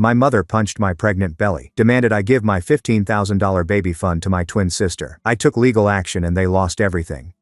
My mother punched my pregnant belly, demanded I give my $15,000 baby fund to my twin sister. I took legal action and they lost everything.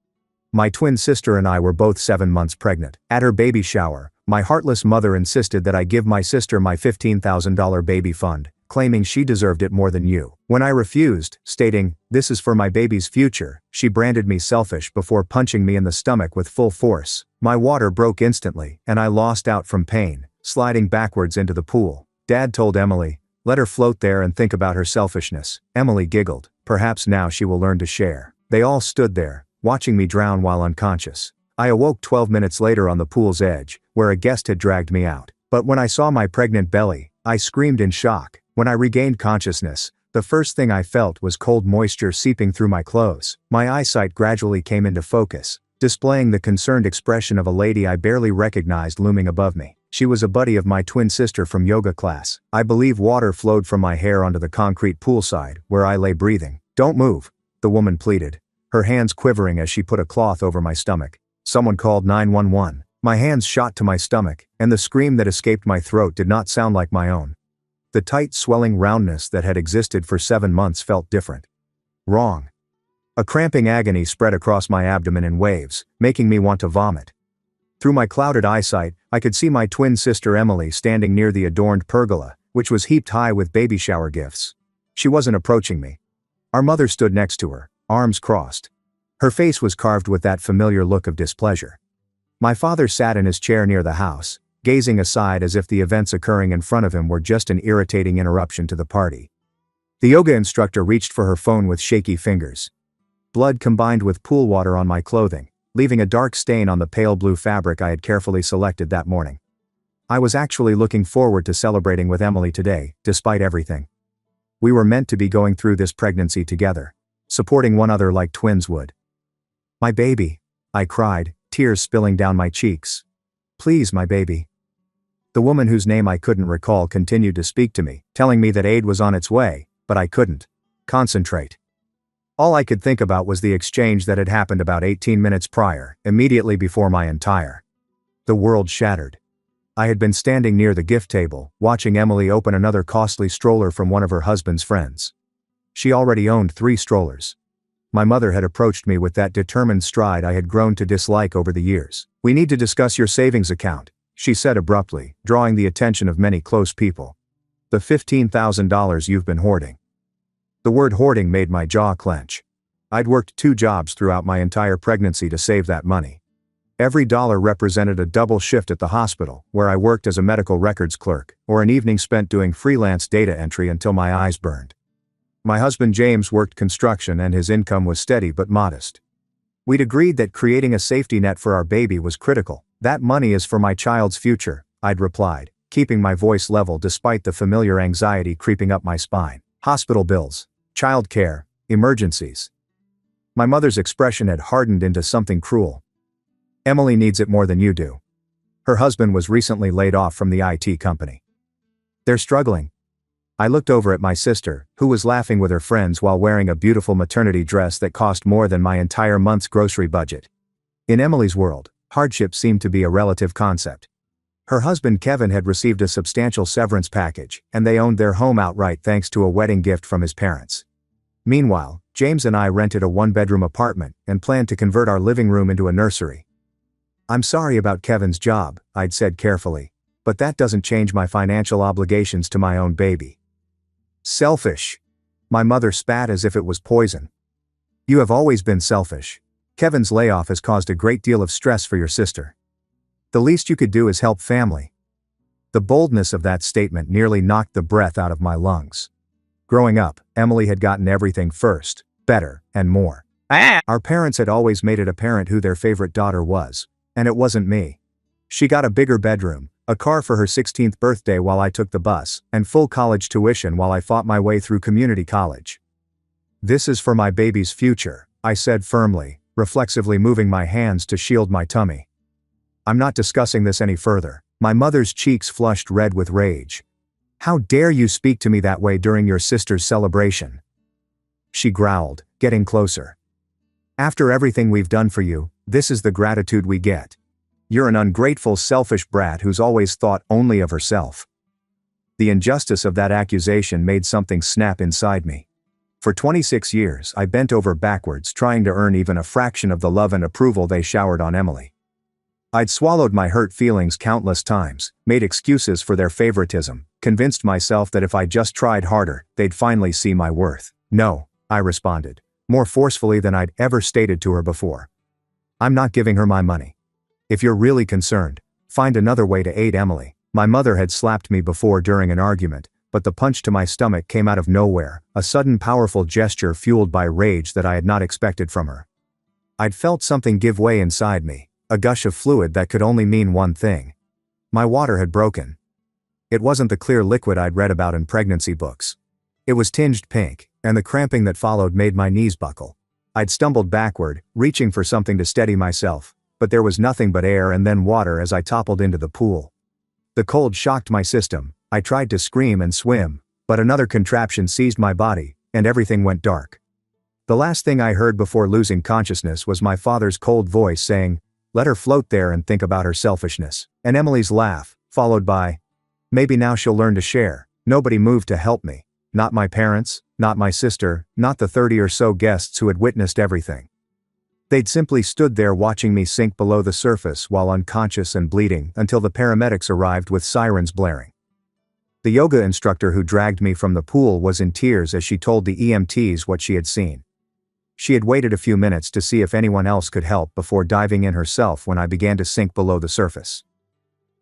My twin sister and I were both 7 months pregnant. At her baby shower, my heartless mother insisted that I give my sister my $15,000 baby fund, claiming she deserved it more than you. When I refused, stating, "This is for my baby's future," she branded me selfish before punching me in the stomach with full force. My water broke instantly, and I lost out from pain, sliding backwards into the pool. Dad told Emily, "Let her float there and think about her selfishness." Emily giggled. Perhaps now she will learn to share. They all stood there, watching me drown while unconscious. I awoke 12 minutes later on the pool's edge, where a guest had dragged me out. But when I saw my pregnant belly, I screamed in shock. When I regained consciousness, the first thing I felt was cold moisture seeping through my clothes. My eyesight gradually came into focus, displaying the concerned expression of a lady I barely recognized looming above me. She was a buddy of my twin sister from yoga class. I believe water flowed from my hair onto the concrete poolside, where I lay breathing. "Don't move," the woman pleaded, her hands quivering as she put a cloth over my stomach. Someone called 911. My hands shot to my stomach, and the scream that escaped my throat did not sound like my own. The tight, swelling roundness that had existed for 7 months felt different. Wrong. A cramping agony spread across my abdomen in waves, making me want to vomit. Through my clouded eyesight, I could see my twin sister Emily standing near the adorned pergola, which was heaped high with baby shower gifts. She wasn't approaching me. Our mother stood next to her, arms crossed. Her face was carved with that familiar look of displeasure. My father sat in his chair near the house, gazing aside as if the events occurring in front of him were just an irritating interruption to the party. The yoga instructor reached for her phone with shaky fingers. Blood combined with pool water on my clothing, leaving a dark stain on the pale blue fabric I had carefully selected that morning. I was actually looking forward to celebrating with Emily today, despite everything. We were meant to be going through this pregnancy together, supporting one another like twins would. "My baby," I cried, tears spilling down my cheeks. "Please, my baby." The woman whose name I couldn't recall continued to speak to me, telling me that aid was on its way, but I couldn't concentrate. All I could think about was the exchange that had happened about 18 minutes prior, immediately before my entire. The world shattered. I had been standing near the gift table, watching Emily open another costly stroller from one of her husband's friends. She already owned 3 strollers. My mother had approached me with that determined stride I had grown to dislike over the years. "We need to discuss your savings account," she said abruptly, drawing the attention of many close people. "The $15,000 you've been hoarding." The word hoarding made my jaw clench. I'd worked 2 jobs throughout my entire pregnancy to save that money. Every dollar represented a double shift at the hospital, where I worked as a medical records clerk, or an evening spent doing freelance data entry until my eyes burned. My husband James worked construction and his income was steady but modest. We'd agreed that creating a safety net for our baby was critical. "That money is for my child's future," I'd replied, keeping my voice level despite the familiar anxiety creeping up my spine. "Hospital bills, child care, emergencies." My mother's expression had hardened into something cruel. "Emily needs it more than you do. Her husband was recently laid off from the IT company. They're struggling." I looked over at my sister, who was laughing with her friends while wearing a beautiful maternity dress that cost more than my entire month's grocery budget. In Emily's world, hardship seemed to be a relative concept. Her husband Kevin had received a substantial severance package, and they owned their home outright thanks to a wedding gift from his parents. Meanwhile, James and I rented a 1-bedroom apartment and planned to convert our living room into a nursery. "I'm sorry about Kevin's job," I'd said carefully, "but that doesn't change my financial obligations to my own baby." "Selfish." My mother spat as if it was poison. "You have always been selfish. Kevin's layoff has caused a great deal of stress for your sister. The least you could do is help family." The boldness of that statement nearly knocked the breath out of my lungs. Growing up, Emily had gotten everything first, better, and more. Our parents had always made it apparent who their favorite daughter was, and it wasn't me. She got a bigger bedroom, a car for her 16th birthday while I took the bus, and full college tuition while I fought my way through community college. "This is for my baby's future," I said firmly, reflexively moving my hands to shield my tummy. "I'm not discussing this any further." My mother's cheeks flushed red with rage. "How dare you speak to me that way during your sister's celebration?" She growled, getting closer. "After everything we've done for you, this is the gratitude we get. You're an ungrateful, selfish brat who's always thought only of herself." The injustice of that accusation made something snap inside me. For 26 years, I bent over backwards trying to earn even a fraction of the love and approval they showered on Emily. I'd swallowed my hurt feelings countless times, made excuses for their favoritism, convinced myself that if I just tried harder, they'd finally see my worth. No, I responded, more forcefully than I'd ever stated to her before. I'm not giving her my money. If you're really concerned, find another way to aid Emily. My mother had slapped me before during an argument, but the punch to my stomach came out of nowhere, a sudden powerful gesture fueled by rage that I had not expected from her. I'd felt something give way inside me, a gush of fluid that could only mean one thing. My water had broken. It wasn't the clear liquid I'd read about in pregnancy books. It was tinged pink, and the cramping that followed made my knees buckle. I'd stumbled backward, reaching for something to steady myself, but there was nothing but air and then water as I toppled into the pool. The cold shocked my system. I tried to scream and swim, but another contraption seized my body, and everything went dark. The last thing I heard before losing consciousness was my father's cold voice saying, "Let her float there and think about her selfishness," and Emily's laugh, followed by, "Maybe now she'll learn to share." Nobody moved to help me. Not my parents, not my sister, not the 30 or so guests who had witnessed everything. They'd simply stood there watching me sink below the surface while unconscious and bleeding until the paramedics arrived with sirens blaring. The yoga instructor who dragged me from the pool was in tears as she told the EMTs what she had seen. She had waited a few minutes to see if anyone else could help before diving in herself when I began to sink below the surface.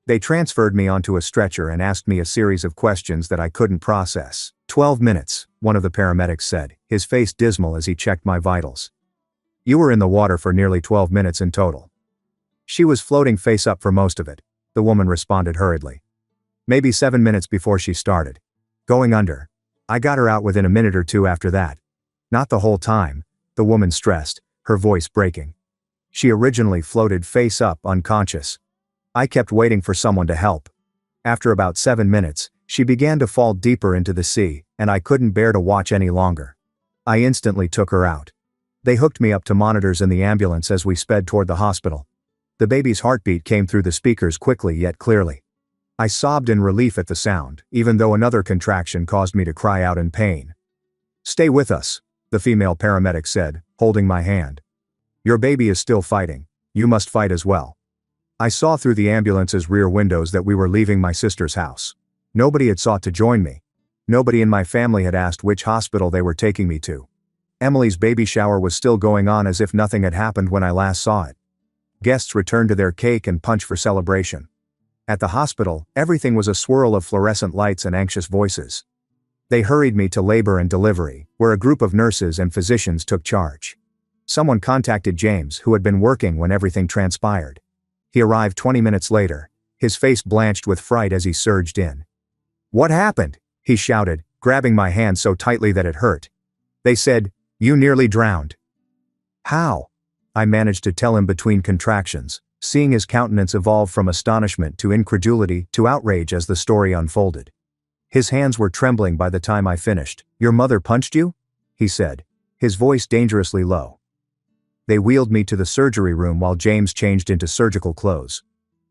They transferred me onto a stretcher and asked me a series of questions that I couldn't process. 12 minutes, one of the paramedics said, his face dismal as he checked my vitals. You were in the water for nearly 12 minutes in total. She was floating face up for most of it, the woman responded hurriedly. Maybe 7 minutes before she started going under. I got her out within a minute or two after that. Not the whole time, the woman stressed, her voice breaking. She originally floated face up unconscious. I kept waiting for someone to help. After about 7 minutes, she began to fall deeper into the sea, and I couldn't bear to watch any longer. I instantly took her out. They hooked me up to monitors in the ambulance as we sped toward the hospital. The baby's heartbeat came through the speakers quickly yet clearly. I sobbed in relief at the sound, even though another contraction caused me to cry out in pain. "Stay with us," the female paramedic said, holding my hand. "Your baby is still fighting. You must fight as well." I saw through the ambulance's rear windows that we were leaving my sister's house. Nobody had sought to join me. Nobody in my family had asked which hospital they were taking me to. Emily's baby shower was still going on as if nothing had happened when I last saw it. Guests returned to their cake and punch for celebration. At the hospital, everything was a swirl of fluorescent lights and anxious voices. They hurried me to labor and delivery, where a group of nurses and physicians took charge. Someone contacted James, who had been working when everything transpired. He arrived 20 minutes later, his face blanched with fright as he surged in. "What happened?" he shouted, grabbing my hand so tightly that it hurt. "They said, you nearly drowned." "How?" I managed to tell him between contractions, seeing his countenance evolve from astonishment to incredulity to outrage as the story unfolded. His hands were trembling by the time I finished. "Your mother punched you?" he said, his voice dangerously low. They wheeled me to the surgery room while James changed into surgical clothes.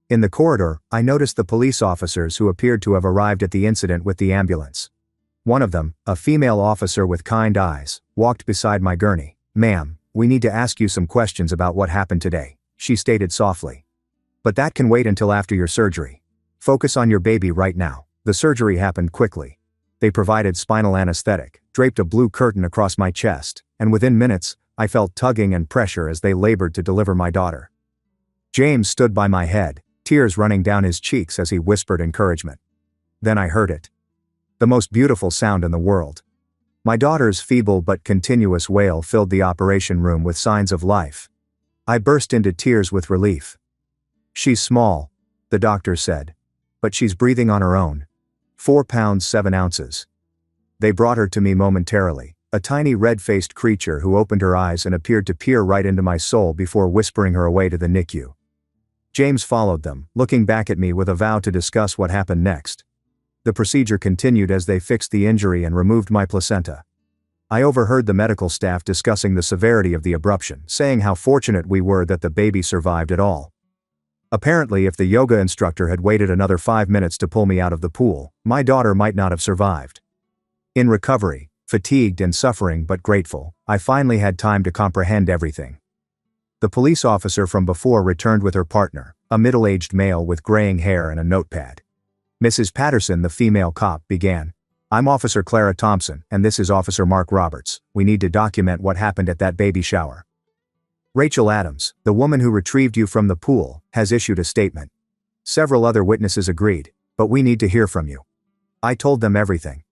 In the corridor, I noticed the police officers who appeared to have arrived at the incident with the ambulance. One of them, a female officer with kind eyes, walked beside my gurney. "Ma'am, we need to ask you some questions about what happened today," she stated softly. "But that can wait until after your surgery. Focus on your baby right now." The surgery happened quickly. They provided spinal anesthetic, draped a blue curtain across my chest, and within minutes, I felt tugging and pressure as they labored to deliver my daughter. James stood by my head, tears running down his cheeks as he whispered encouragement. Then I heard it. The most beautiful sound in the world. My daughter's feeble but continuous wail filled the operation room with signs of life. I burst into tears with relief. "She's small," the doctor said, "but she's breathing on her own. 4 pounds 7 ounces. They brought her to me momentarily, a tiny red-faced creature who opened her eyes and appeared to peer right into my soul before whispering her away to the NICU. James followed them, looking back at me with a vow to discuss what happened next. The procedure continued as they fixed the injury and removed my placenta. I overheard the medical staff discussing the severity of the abruption, saying how fortunate we were that the baby survived at all. Apparently, if the yoga instructor had waited another 5 minutes to pull me out of the pool, my daughter might not have survived. In recovery, fatigued and suffering but grateful, I finally had time to comprehend everything. The police officer from before returned with her partner, a middle-aged male with graying hair and a notepad. Mrs. Patterson, the female cop, began. "I'm Officer Clara Thompson, and this is Officer Mark Roberts. We need to document what happened at that baby shower. Rachel Adams, the woman who retrieved you from the pool, has issued a statement. Several other witnesses agreed, but we need to hear from you." I told them everything.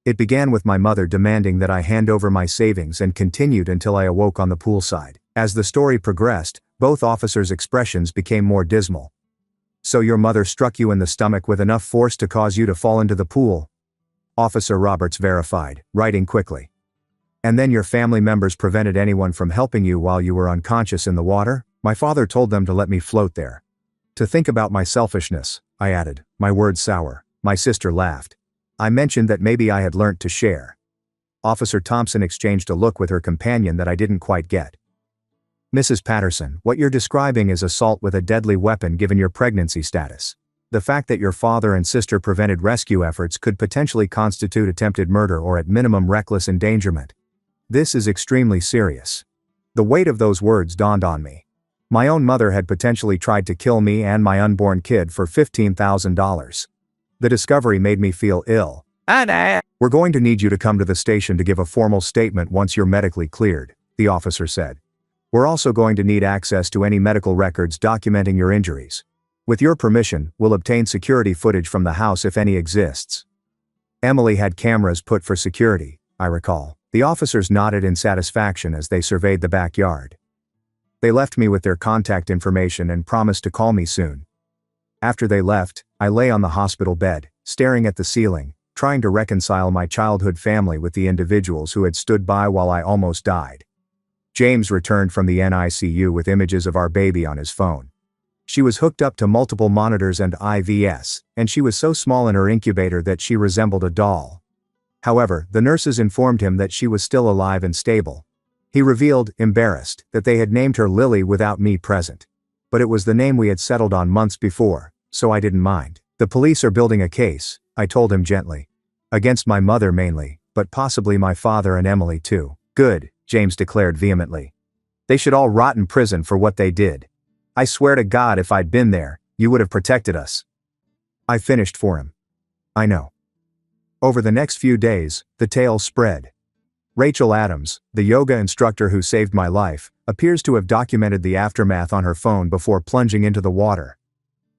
It began with my mother demanding that I hand over my savings and continued until I awoke on the poolside. As the story progressed, both officers' expressions became more dismal. "So your mother struck you in the stomach with enough force to cause you to fall into the pool?" Officer Roberts verified, writing quickly. "And then your family members prevented anyone from helping you while you were unconscious in the water?" My father told them to let me float there. "To think about my selfishness," I added, my words sour. My sister laughed. I mentioned that maybe I had learnt to share. Officer Thompson exchanged a look with her companion that I didn't quite get. "Mrs. Patterson, what you're describing is assault with a deadly weapon given your pregnancy status. The fact that your father and sister prevented rescue efforts could potentially constitute attempted murder or at minimum reckless endangerment. This is extremely serious." The weight of those words dawned on me. My own mother had potentially tried to kill me and my unborn kid for $15,000. The discovery made me feel ill. "We're going to need you to come to the station to give a formal statement once you're medically cleared," the officer said. "We're also going to need access to any medical records documenting your injuries. With your permission, we'll obtain security footage from the house if any exists." Emily had cameras put for security, I recall. The officers nodded in satisfaction as they surveyed the backyard. They left me with their contact information and promised to call me soon. After they left, I lay on the hospital bed, staring at the ceiling, trying to reconcile my childhood family with the individuals who had stood by while I almost died. James returned from the NICU with images of our baby on his phone. She was hooked up to multiple monitors and IVs, and she was so small in her incubator that she resembled a doll. However, the nurses informed him that she was still alive and stable. He revealed, embarrassed, that they had named her Lily without me present. But it was the name we had settled on months before, so I didn't mind. "The police are building a case," I told him gently. "Against my mother mainly, but possibly my father and Emily too." "Good," James declared vehemently. "They should all rot in prison for what they did. I swear to God if I'd been there, you would have protected us." I finished for him. I know. Over the next few days, the tale spread. Rachel Adams, the yoga instructor who saved my life, appears to have documented the aftermath on her phone before plunging into the water.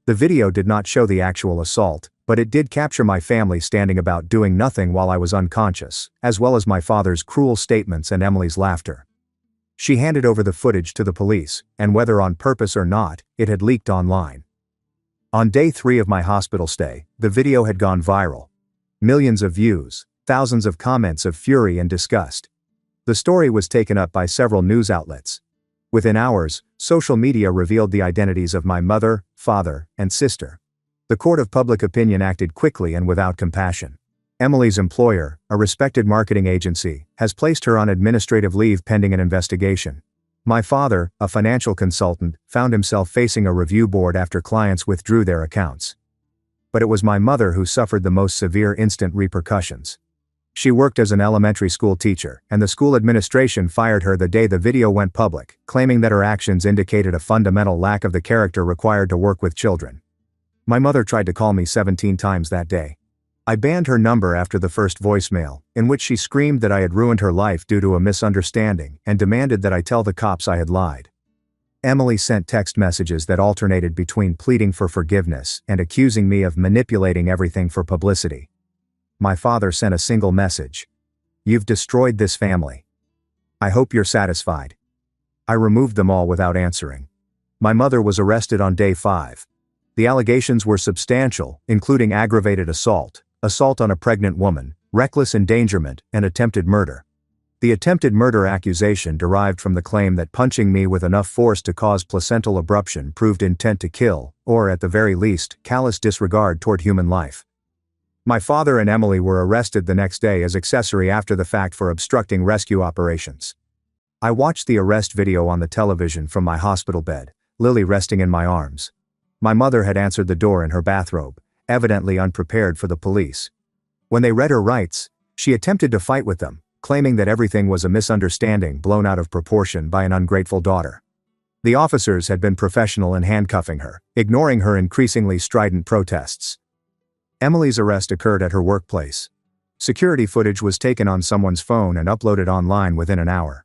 The video did not show the actual assault, but it did capture my family standing about doing nothing while I was unconscious, as well as my father's cruel statements and Emily's laughter. She handed over the footage to the police, and whether on purpose or not, it had leaked online. On day 3 of my hospital stay, the video had gone viral. Millions of views, thousands of comments of fury and disgust. The story was taken up by several news outlets. Within hours, social media revealed the identities of my mother, father, and sister. The court of public opinion acted quickly and without compassion. Emily's employer, a respected marketing agency, has placed her on administrative leave pending an investigation. My father, a financial consultant, found himself facing a review board after clients withdrew their accounts. But it was my mother who suffered the most severe instant repercussions. She worked as an elementary school teacher, and the school administration fired her the day the video went public, claiming that her actions indicated a fundamental lack of the character required to work with children. My mother tried to call me 17 times that day. I banned her number after the first voicemail, in which she screamed that I had ruined her life due to a misunderstanding and demanded that I tell the cops I had lied. Emily sent text messages that alternated between pleading for forgiveness and accusing me of manipulating everything for publicity. My father sent a single message. "You've destroyed this family. I hope you're satisfied." I removed them all without answering. My mother was arrested on day 5. The allegations were substantial, including aggravated assault, assault on a pregnant woman, reckless endangerment, and attempted murder. The attempted murder accusation derived from the claim that punching me with enough force to cause placental abruption proved intent to kill, or at the very least, callous disregard toward human life. My father and Emily were arrested the next day as accessory after the fact for obstructing rescue operations. I watched the arrest video on the television from my hospital bed, Lily resting in my arms. My mother had answered the door in her bathrobe, evidently unprepared for the police. When they read her rights, she attempted to fight with them, claiming that everything was a misunderstanding blown out of proportion by an ungrateful daughter. The officers had been professional in handcuffing her, ignoring her increasingly strident protests. Emily's arrest occurred at her workplace. Security footage was taken on someone's phone and uploaded online within an hour.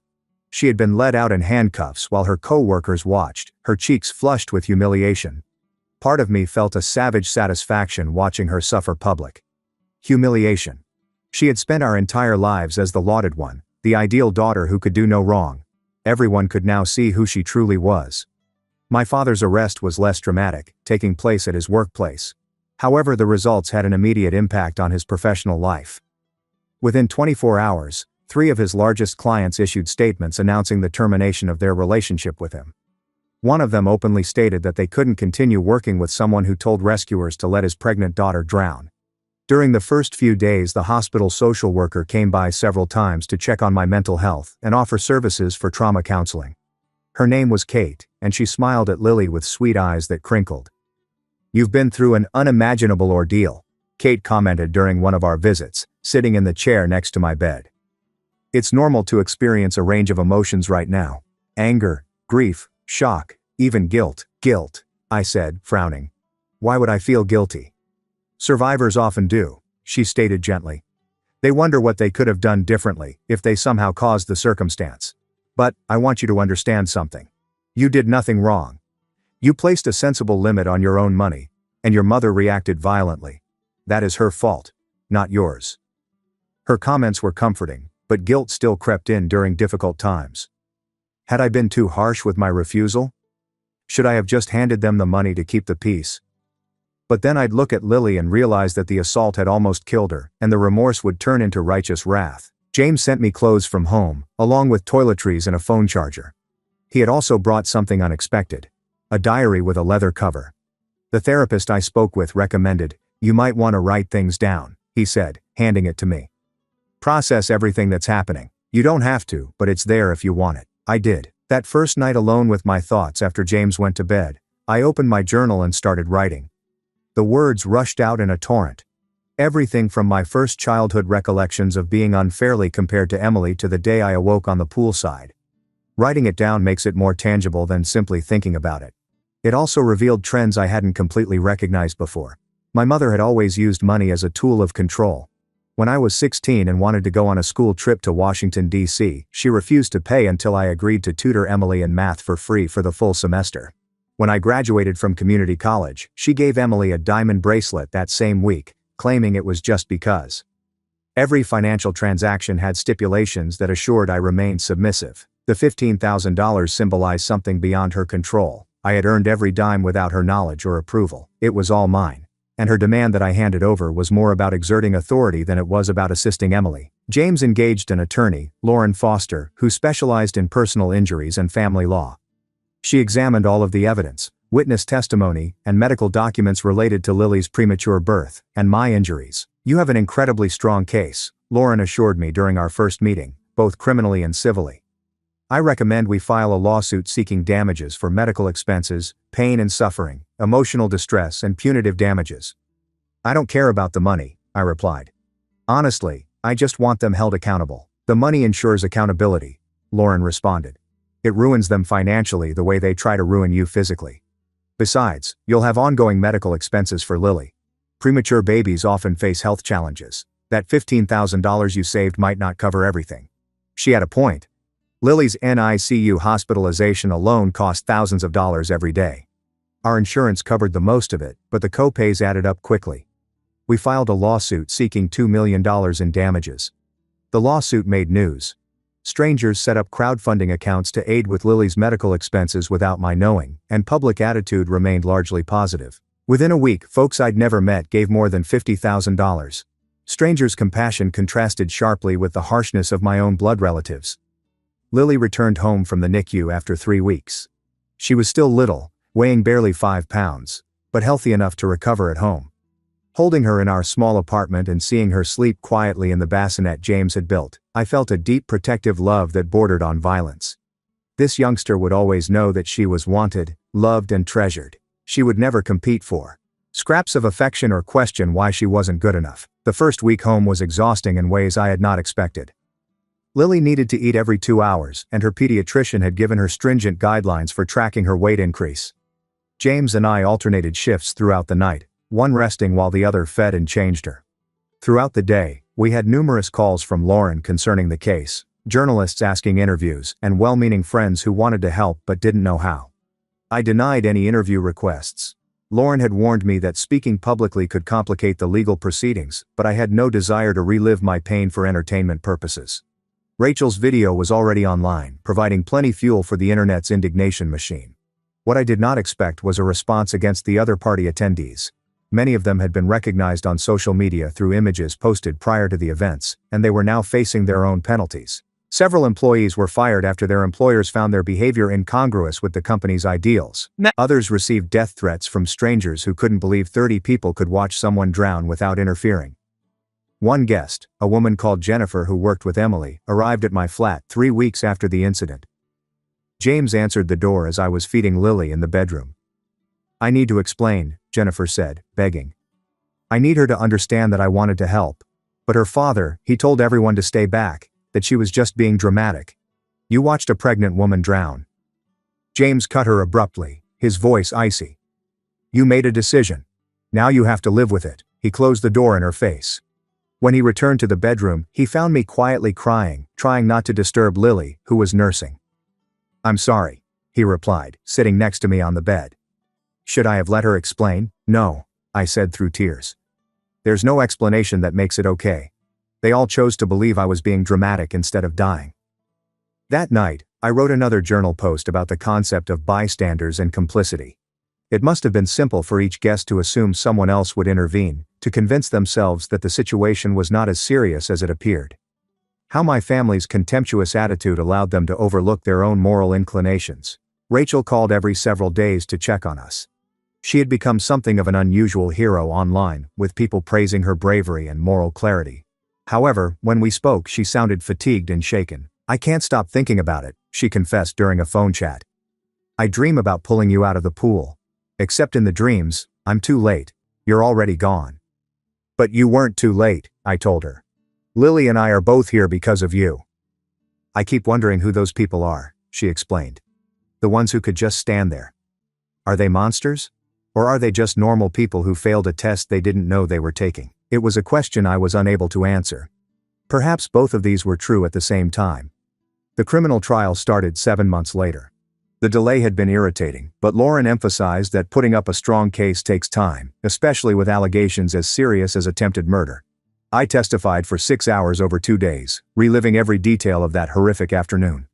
She had been led out in handcuffs while her co-workers watched, her cheeks flushed with humiliation. Part of me felt a savage satisfaction watching her suffer public humiliation. She had spent our entire lives as the lauded one, the ideal daughter who could do no wrong. Everyone could now see who she truly was. My father's arrest was less dramatic, taking place at his workplace. However, the results had an immediate impact on his professional life. Within 24 hours, 3 of his largest clients issued statements announcing the termination of their relationship with him. One of them openly stated that they couldn't continue working with someone who told rescuers to let his pregnant daughter drown. During the first few days, the hospital social worker came by several times to check on my mental health and offer services for trauma counseling. Her name was Kate, and she smiled at Lily with sweet eyes that crinkled. "You've been through an unimaginable ordeal," Kate commented during one of our visits, sitting in the chair next to my bed. "It's normal to experience a range of emotions right now. Anger, grief, shock, even guilt." "Guilt," I said, frowning. "Why would I feel guilty?" "Survivors often do," she stated gently. "They wonder what they could have done differently if they somehow caused the circumstance. But I want you to understand something. You did nothing wrong. You placed a sensible limit on your own money, and your mother reacted violently. That is her fault, not yours." Her comments were comforting, but guilt still crept in during difficult times. Had I been too harsh with my refusal? Should I have just handed them the money to keep the peace? But then I'd look at Lily and realize that the assault had almost killed her, and the remorse would turn into righteous wrath. James sent me clothes from home, along with toiletries and a phone charger. He had also brought something unexpected: a diary with a leather cover. "The therapist I spoke with recommended, you might want to write things down," he said, handing it to me. "Process everything that's happening. You don't have to, but it's there if you want it." I did. That first night alone with my thoughts after James went to bed, I opened my journal and started writing. The words rushed out in a torrent. Everything from my first childhood recollections of being unfairly compared to Emily to the day I awoke on the poolside. Writing it down makes it more tangible than simply thinking about it. It also revealed trends I hadn't completely recognized before. My mother had always used money as a tool of control. When I was 16 and wanted to go on a school trip to Washington, D.C., she refused to pay until I agreed to tutor Emily in math for free for the full semester. When I graduated from community college, she gave Emily a diamond bracelet that same week, claiming it was just because. Every financial transaction had stipulations that assured I remained submissive. The $15,000 symbolized something beyond her control. I had earned every dime without her knowledge or approval. It was all mine. And her demand that I hand it over was more about exerting authority than it was about assisting Emily. James engaged an attorney, Lauren Foster, who specialized in personal injuries and family law. She examined all of the evidence, witness testimony, and medical documents related to Lily's premature birth and my injuries. "You have an incredibly strong case," Lauren assured me during our first meeting, both criminally and civilly. "I recommend we file a lawsuit seeking damages for medical expenses, pain and suffering, emotional distress, and punitive damages." "I don't care about the money," I replied. "Honestly, I just want them held accountable." "The money ensures accountability," Lauren responded. "It ruins them financially the way they try to ruin you physically. Besides, you'll have ongoing medical expenses for Lily. Premature babies often face health challenges. That $15,000 you saved might not cover everything." She had a point. Lily's NICU hospitalization alone cost thousands of dollars every day. Our insurance covered the most of it, but the co-pays added up quickly. We filed a lawsuit seeking $2 million in damages. The lawsuit made news. Strangers set up crowdfunding accounts to aid with Lily's medical expenses without my knowing, and public attitude remained largely positive. Within a week, folks I'd never met gave more than $50,000. Strangers' compassion contrasted sharply with the harshness of my own blood relatives. Lily returned home from the NICU after 3 weeks. She was still little, weighing barely 5 pounds, but healthy enough to recover at home. Holding her in our small apartment and seeing her sleep quietly in the bassinet James had built, I felt a deep protective love that bordered on violence. This youngster would always know that she was wanted, loved and treasured. she would never compete for. Scraps of affection or question why she wasn't good enough. The first week home was exhausting in ways I had not expected. Lily needed to eat every 2 hours, and her pediatrician had given her stringent guidelines for tracking her weight increase. James and I alternated shifts throughout the night, one resting while the other fed and changed her. Throughout the day, we had numerous calls from Lauren concerning the case, journalists asking interviews, and well-meaning friends who wanted to help but didn't know how. I denied any interview requests. Lauren had warned me that speaking publicly could complicate the legal proceedings, but I had no desire to relive my pain for entertainment purposes. Rachel's video was already online, providing plenty fuel for the internet's indignation machine. What I did not expect was a response against the other party attendees. Many of them had been recognized on social media through images posted prior to the events, and they were now facing their own penalties. Several employees were fired after their employers found their behavior incongruous with the company's ideals. Others received death threats from strangers who couldn't believe 30 people could watch someone drown without interfering. One guest, a woman called Jennifer who worked with Emily, arrived at my flat 3 weeks after the incident. James answered the door as I was feeding Lily in the bedroom. "I need to explain," Jennifer said, begging. "I need her to understand that I wanted to help. But her father, he told everyone to stay back, that she was just being dramatic. You watched a pregnant woman drown." James cut her abruptly, his voice icy. "You made a decision. Now you have to live with it." He closed the door in her face. When he returned to the bedroom, he found me quietly crying, trying not to disturb Lily, who was nursing. "I'm sorry," he replied, sitting next to me on the bed. "Should I have let her explain?" "No," I said through tears. "There's no explanation that makes it okay. They all chose to believe I was being dramatic instead of dying." That night, I wrote another journal post about the concept of bystanders and complicity. It must have been simple for each guest to assume someone else would intervene, to convince themselves that the situation was not as serious as it appeared. How my family's contemptuous attitude allowed them to overlook their own moral inclinations. Rachel called every several days to check on us. She had become something of an unusual hero online, with people praising her bravery and moral clarity. However, when we spoke, she sounded fatigued and shaken. "I can't stop thinking about it," she confessed during a phone chat. "I dream about pulling you out of the pool. Except in the dreams, I'm too late. You're already gone." "But you weren't too late," I told her. "Lily and I are both here because of you." "I keep wondering who those people are," she explained. "The ones who could just stand there. Are they monsters? Or are they just normal people who failed a test they didn't know they were taking?" It was a question I was unable to answer. Perhaps both of these were true at the same time. The criminal trial started 7 months later. The delay had been irritating, but Lauren emphasized that putting up a strong case takes time, especially with allegations as serious as attempted murder. I testified for 6 hours over 2 days, reliving every detail of that horrific afternoon.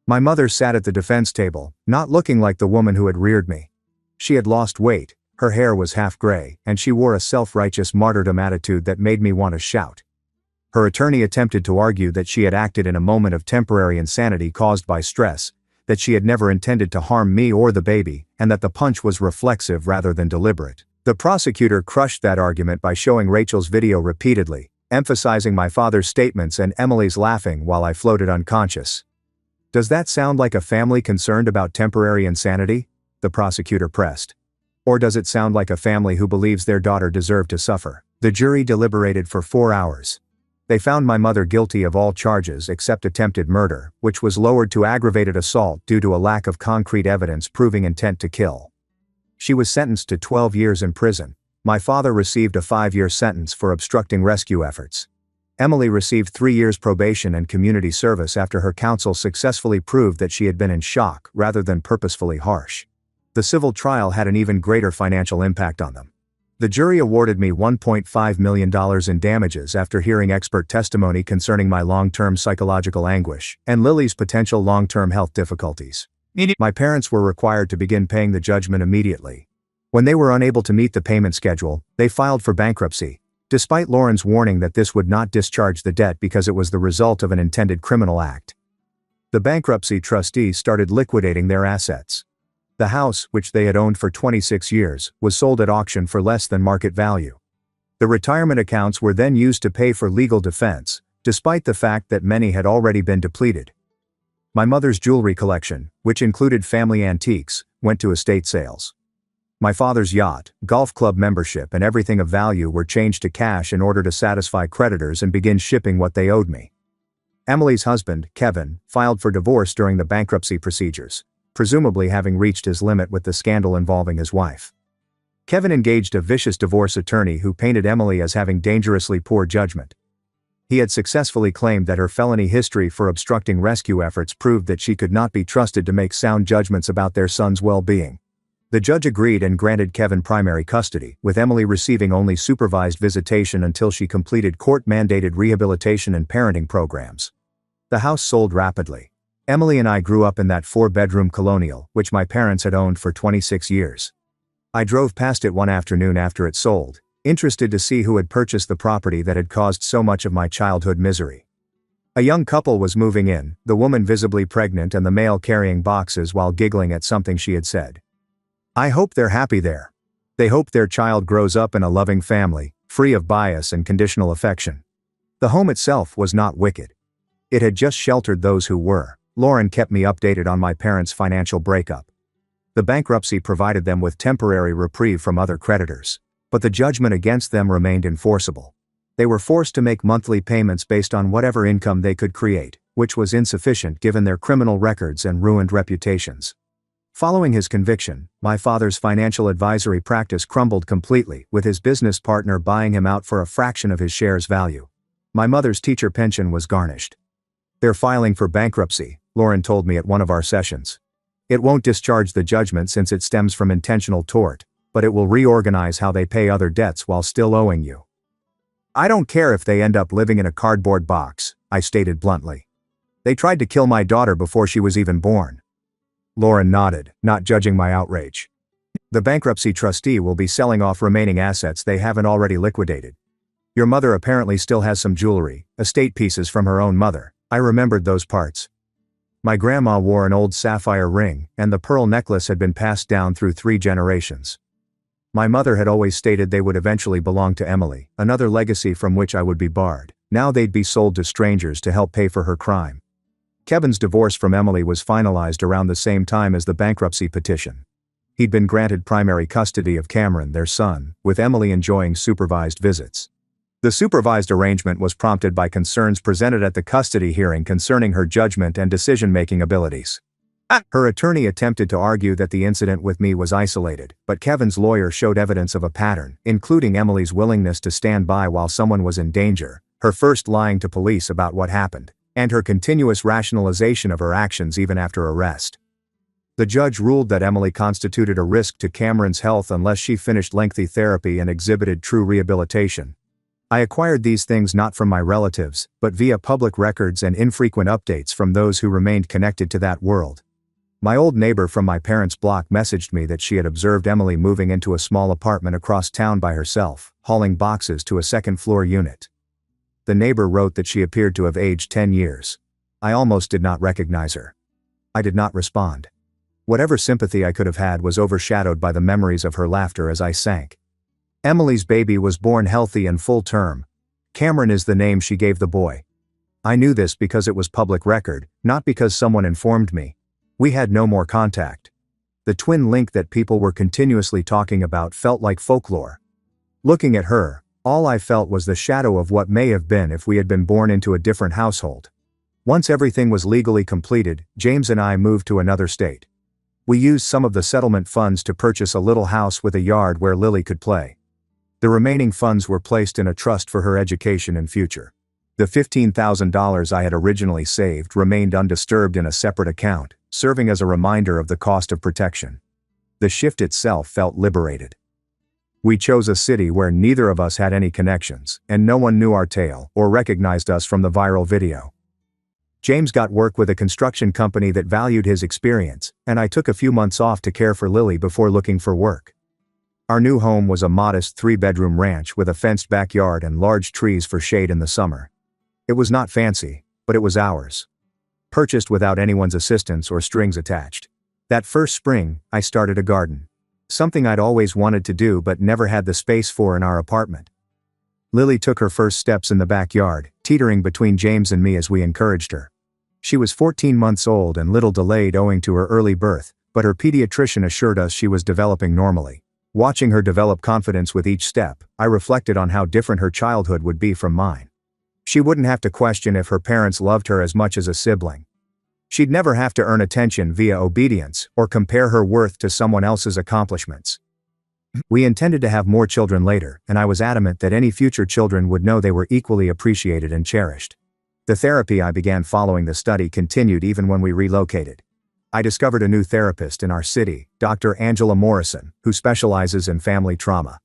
My mother sat at the defense table, not looking like the woman who had reared me. She had lost weight, her hair was half gray, and she wore a self-righteous martyrdom attitude that made me want to shout. Her attorney attempted to argue that she had acted in a moment of temporary insanity caused by stress, that she had never intended to harm me or the baby, and that the punch was reflexive rather than deliberate. The prosecutor crushed that argument by showing Rachel's video repeatedly, emphasizing my father's statements and Emily's laughing while I floated unconscious. "Does that sound like a family concerned about temporary insanity?" the prosecutor pressed. "Or does it sound like a family who believes their daughter deserved to suffer?" The jury deliberated for 4 hours. They found my mother guilty of all charges except attempted murder, which was lowered to aggravated assault due to a lack of concrete evidence proving intent to kill. She was sentenced to 12 years in prison. My father received a 5-year sentence for obstructing rescue efforts. Emily received 3 years probation and community service after her counsel successfully proved that she had been in shock rather than purposefully harsh. The civil trial had an even greater financial impact on them. The jury awarded me $1.5 million in damages after hearing expert testimony concerning my long-term psychological anguish and Lily's potential long-term health difficulties. My parents were required to begin paying the judgment immediately. When they were unable to meet the payment schedule, they filed for bankruptcy, despite Lauren's warning that this would not discharge the debt because it was the result of an intended criminal act. The bankruptcy trustees started liquidating their assets. The house, which they had owned for 26 years, was sold at auction for less than market value. The retirement accounts were then used to pay for legal defense, despite the fact that many had already been depleted. My mother's jewelry collection, which included family antiques, went to estate sales. My father's yacht, golf club membership and everything of value were changed to cash in order to satisfy creditors and begin shipping what they owed me. Emily's husband, Kevin, filed for divorce during the bankruptcy procedures, presumably having reached his limit with the scandal involving his wife. Kevin engaged a vicious divorce attorney who painted Emily as having dangerously poor judgment. He had successfully claimed that her felony history for obstructing rescue efforts proved that she could not be trusted to make sound judgments about their son's well-being. The judge agreed and granted Kevin primary custody, with Emily receiving only supervised visitation until she completed court-mandated rehabilitation and parenting programs. The house sold rapidly. Emily and I grew up in that 4-bedroom colonial, which my parents had owned for 26 years. I drove past it one afternoon after it sold, interested to see who had purchased the property that had caused so much of my childhood misery. A young couple was moving in, the woman visibly pregnant and the male carrying boxes while giggling at something she had said. I hope they're happy there. They hope their child grows up in a loving family, free of bias and conditional affection. The home itself was not wicked. It had just sheltered those who were. Lauren kept me updated on my parents' financial breakup. The bankruptcy provided them with temporary reprieve from other creditors, but the judgment against them remained enforceable. They were forced to make monthly payments based on whatever income they could create, which was insufficient given their criminal records and ruined reputations. Following his conviction, my father's financial advisory practice crumbled completely, with his business partner buying him out for a fraction of his shares' value. My mother's teacher pension was garnished. They're filing for bankruptcy, Lauren told me at one of our sessions. It won't discharge the judgment since it stems from intentional tort, but it will reorganize how they pay other debts while still owing you. I don't care if they end up living in a cardboard box, I stated bluntly. They tried to kill my daughter before she was even born. Lauren nodded, not judging my outrage. The bankruptcy trustee will be selling off remaining assets they haven't already liquidated. Your mother apparently still has some jewelry, estate pieces from her own mother. I remembered those parts. My grandma wore an old sapphire ring, and the pearl necklace had been passed down through 3 generations. My mother had always stated they would eventually belong to Emily, another legacy from which I would be barred. Now they'd be sold to strangers to help pay for her crime. Kevin's divorce from Emily was finalized around the same time as the bankruptcy petition. He'd been granted primary custody of Cameron, their son, with Emily enjoying supervised visits. The supervised arrangement was prompted by concerns presented at the custody hearing concerning her judgment and decision-making abilities. Her attorney attempted to argue that the incident with me was isolated, but Kevin's lawyer showed evidence of a pattern, including Emily's willingness to stand by while someone was in danger, her first lying to police about what happened, and her continuous rationalization of her actions even after arrest. The judge ruled that Emily constituted a risk to Cameron's health unless she finished lengthy therapy and exhibited true rehabilitation. I acquired these things not from my relatives, but via public records and infrequent updates from those who remained connected to that world. My old neighbor from my parents' block messaged me that she had observed Emily moving into a small apartment across town by herself, hauling boxes to a second-floor unit. The neighbor wrote that she appeared to have aged 10 years. I almost did not recognize her. I did not respond. Whatever sympathy I could have had was overshadowed by the memories of her laughter as I sank. Emily's baby was born healthy and full term. Cameron is the name she gave the boy. I knew this because it was public record, not because someone informed me. We had no more contact. The twin link that people were continuously talking about felt like folklore. Looking at her, all I felt was the shadow of what may have been if we had been born into a different household. Once everything was legally completed, James and I moved to another state. We used some of the settlement funds to purchase a little house with a yard where Lily could play. The remaining funds were placed in a trust for her education and future. The $15,000 I had originally saved remained undisturbed in a separate account, serving as a reminder of the cost of protection. The shift itself felt liberated. We chose a city where neither of us had any connections, and no one knew our tale or recognized us from the viral video. James got work with a construction company that valued his experience, and I took a few months off to care for Lily before looking for work. Our new home was a modest 3-bedroom ranch with a fenced backyard and large trees for shade in the summer. It was not fancy, but it was ours. Purchased without anyone's assistance or strings attached. That first spring, I started a garden. Something I'd always wanted to do but never had the space for in our apartment. Lily took her first steps in the backyard, teetering between James and me as we encouraged her. She was 14 months old and little delayed owing to her early birth, but her pediatrician assured us she was developing normally. Watching her develop confidence with each step, I reflected on how different her childhood would be from mine. She wouldn't have to question if her parents loved her as much as a sibling. She'd never have to earn attention via obedience or compare her worth to someone else's accomplishments. We intended to have more children later, and I was adamant that any future children would know they were equally appreciated and cherished. The therapy I began following the study continued even when we relocated. I discovered a new therapist in our city, Dr. Angela Morrison, who specializes in family trauma.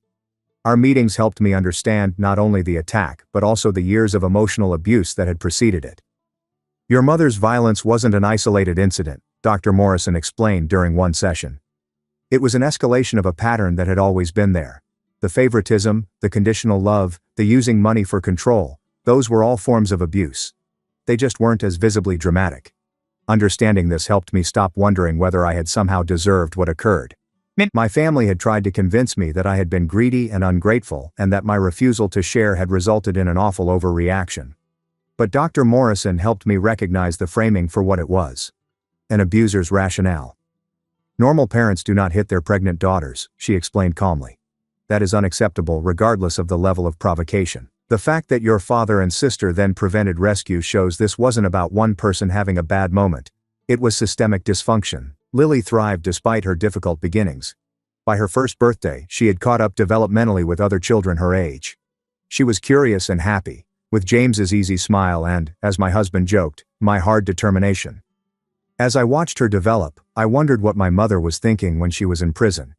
Our meetings helped me understand not only the attack but also the years of emotional abuse that had preceded it. Your mother's violence wasn't an isolated incident, Dr. Morrison explained during one session. It was an escalation of a pattern that had always been there. The favoritism, the conditional love, the using money for control, those were all forms of abuse. They just weren't as visibly dramatic. Understanding this helped me stop wondering whether I had somehow deserved what occurred. My family had tried to convince me that I had been greedy and ungrateful and that my refusal to share had resulted in an awful overreaction. But Dr. Morrison helped me recognize the framing for what it was. An abuser's rationale. Normal parents do not hit their pregnant daughters, she explained calmly. That is unacceptable regardless of the level of provocation. The fact that your father and sister then prevented rescue shows this wasn't about one person having a bad moment. It was systemic dysfunction. Lily thrived despite her difficult beginnings. By her first birthday, she had caught up developmentally with other children her age. She was curious and happy, with James's easy smile and, as my husband joked, my hard determination. As I watched her develop, I wondered what my mother was thinking when she was in prison.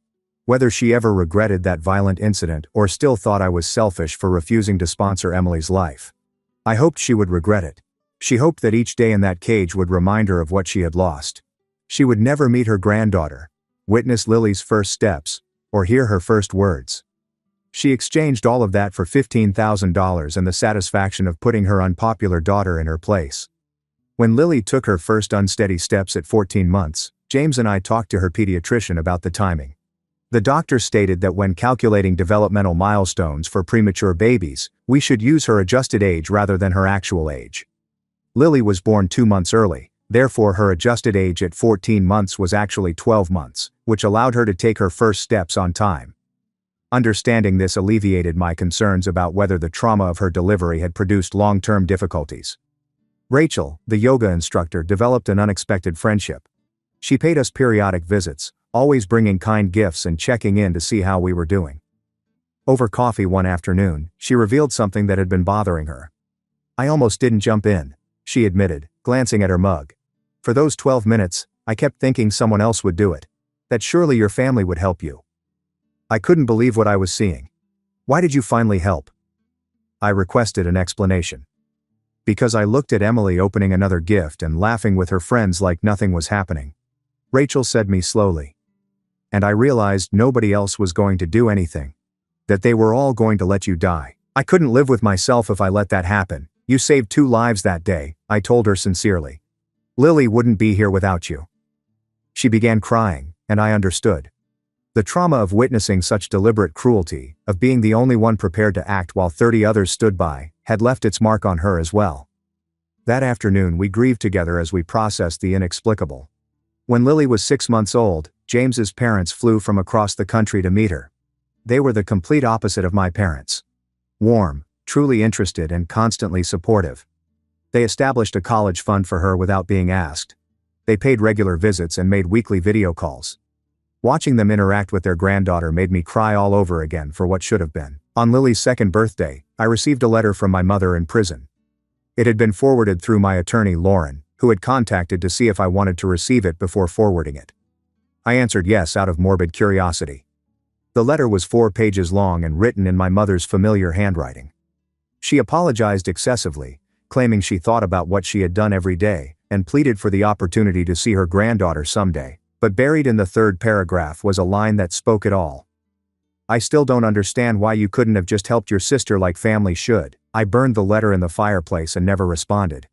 Whether she ever regretted that violent incident or still thought I was selfish for refusing to sponsor Emily's life. I hoped she would regret it. She hoped that each day in that cage would remind her of what she had lost. She would never meet her granddaughter, witness Lily's first steps, or hear her first words. She exchanged all of that for $15,000 and the satisfaction of putting her unpopular daughter in her place. When Lily took her first unsteady steps at 14 months, James and I talked to her pediatrician about the timing. The doctor stated that when calculating developmental milestones for premature babies, we should use her adjusted age rather than her actual age. Lily was born 2 months early, therefore her adjusted age at 14 months was actually 12 months, which allowed her to take her first steps on time. Understanding this alleviated my concerns about whether the trauma of her delivery had produced long-term difficulties. Rachel, the yoga instructor, developed an unexpected friendship. She paid us periodic visits, always bringing kind gifts and checking in to see how we were doing. Over coffee one afternoon, she revealed something that had been bothering her. I almost didn't jump in, she admitted, glancing at her mug. For those 12 minutes, I kept thinking someone else would do it. That surely your family would help you. I couldn't believe what I was seeing. Why did you finally help? I requested an explanation. Because I looked at Emily opening another gift and laughing with her friends like nothing was happening. Rachel said me slowly. And I realized nobody else was going to do anything. That they were all going to let you die. I couldn't live with myself if I let that happen. You saved 2 lives that day, I told her sincerely. Lily wouldn't be here without you. She began crying, and I understood. The trauma of witnessing such deliberate cruelty, of being the only one prepared to act while 30 others stood by, had left its mark on her as well. That afternoon we grieved together as we processed the inexplicable. When Lily was 6 months old, James's parents flew from across the country to meet her. They were the complete opposite of my parents. Warm, truly interested and constantly supportive. They established a college fund for her without being asked. They paid regular visits and made weekly video calls. Watching them interact with their granddaughter made me cry all over again for what should have been. On Lily's 2nd birthday, I received a letter from my mother in prison. It had been forwarded through my attorney Lauren, who had contacted to see if I wanted to receive it before forwarding it. I answered yes out of morbid curiosity. The letter was 4 pages long and written in my mother's familiar handwriting. She apologized excessively, claiming she thought about what she had done every day, and pleaded for the opportunity to see her granddaughter someday, but buried in the 3rd paragraph was a line that spoke it all. I still don't understand why you couldn't have just helped your sister like family should. I burned the letter in the fireplace and never responded.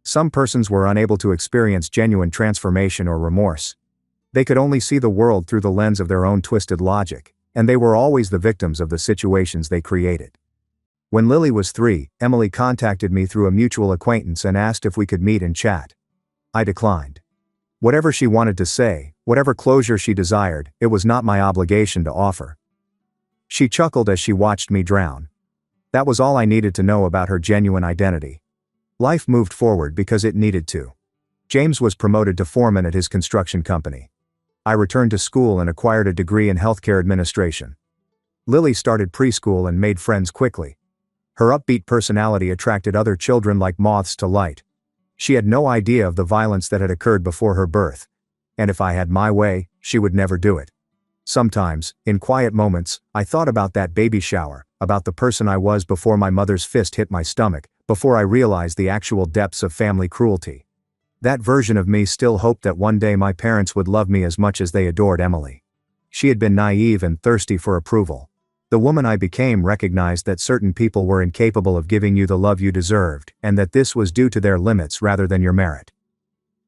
Some persons were unable to experience genuine transformation or remorse. They could only see the world through the lens of their own twisted logic, and they were always the victims of the situations they created. When Lily was 3, Emily contacted me through a mutual acquaintance and asked if we could meet and chat. I declined. Whatever she wanted to say, whatever closure she desired, it was not my obligation to offer. She chuckled as she watched me drown. That was all I needed to know about her genuine identity. Life moved forward because it needed to. James was promoted to foreman at his construction company. I returned to school and acquired a degree in healthcare administration. Lily started preschool and made friends quickly. Her upbeat personality attracted other children like moths to light. She had no idea of the violence that had occurred before her birth. And if I had my way, she would never do it. Sometimes, in quiet moments, I thought about that baby shower, about the person I was before my mother's fist hit my stomach, before I realized the actual depths of family cruelty. That version of me still hoped that one day my parents would love me as much as they adored Emily. She had been naive and thirsty for approval. The woman I became recognized that certain people were incapable of giving you the love you deserved, and that this was due to their limits rather than your merit.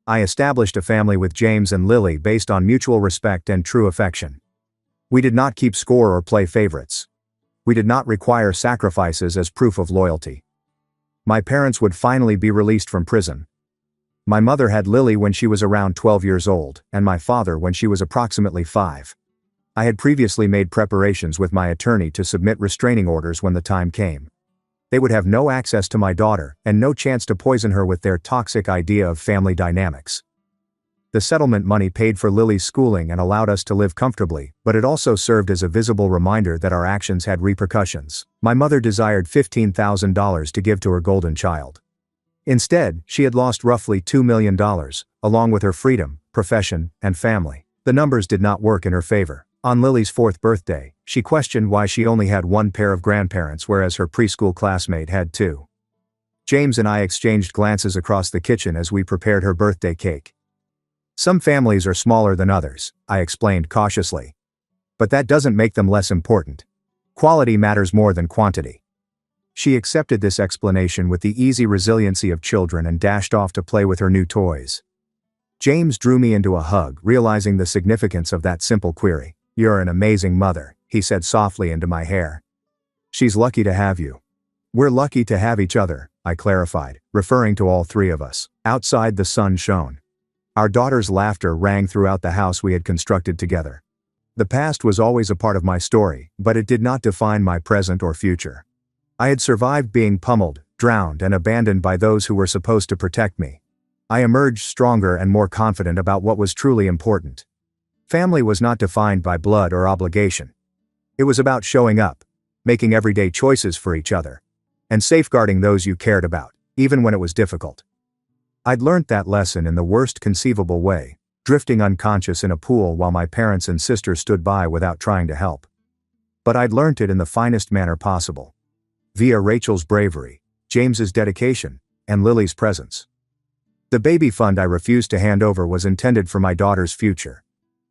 I established a family with James and Lily based on mutual respect and true affection. We did not keep score or play favorites. We did not require sacrifices as proof of loyalty. My parents would finally be released from prison. My mother had Lily when she was around 12 years old, and my father when she was approximately 5. I had previously made preparations with my attorney to submit restraining orders when the time came. They would have no access to my daughter, and no chance to poison her with their toxic idea of family dynamics. The settlement money paid for Lily's schooling and allowed us to live comfortably, but it also served as a visible reminder that our actions had repercussions. My mother desired $15,000 to give to her golden child. Instead, she had lost roughly $2 million, along with her freedom, profession, and family. The numbers did not work in her favor. On Lily's 4th birthday, she questioned why she only had one pair of grandparents whereas her preschool classmate had 2. James and I exchanged glances across the kitchen as we prepared her birthday cake. Some families are smaller than others, I explained cautiously. But that doesn't make them less important. Quality matters more than quantity. She accepted this explanation with the easy resiliency of children and dashed off to play with her new toys. James drew me into a hug, realizing the significance of that simple query. "You're an amazing mother," he said softly into my hair. "She's lucky to have you." "We're lucky to have each other," I clarified, referring to all 3 of us. Outside the sun shone. Our daughter's laughter rang throughout the house we had constructed together. The past was always a part of my story, but it did not define my present or future. I had survived being pummeled, drowned, and abandoned by those who were supposed to protect me. I emerged stronger and more confident about what was truly important. Family was not defined by blood or obligation. It was about showing up, making everyday choices for each other, and safeguarding those you cared about, even when it was difficult. I'd learnt that lesson in the worst conceivable way, drifting unconscious in a pool while my parents and sister stood by without trying to help. But I'd learnt it in the finest manner possible. Via Rachel's bravery, James's dedication, and Lily's presence. The baby fund I refused to hand over was intended for my daughter's future.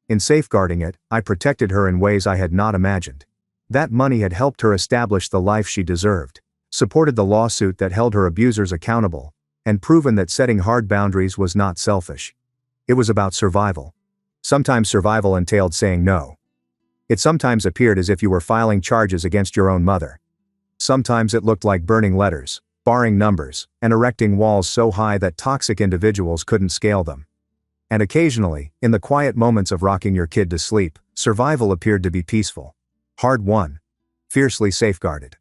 In safeguarding it, I protected her in ways I had not imagined. That money had helped her establish the life she deserved, supported the lawsuit that held her abusers accountable, and proven that setting hard boundaries was not selfish. It was about survival. Sometimes survival entailed saying no. It sometimes appeared as if you were filing charges against your own mother. Sometimes it looked like burning letters, barring numbers, and erecting walls so high that toxic individuals couldn't scale them. And occasionally, in the quiet moments of rocking your kid to sleep, survival appeared to be peaceful. Hard won. Fiercely safeguarded.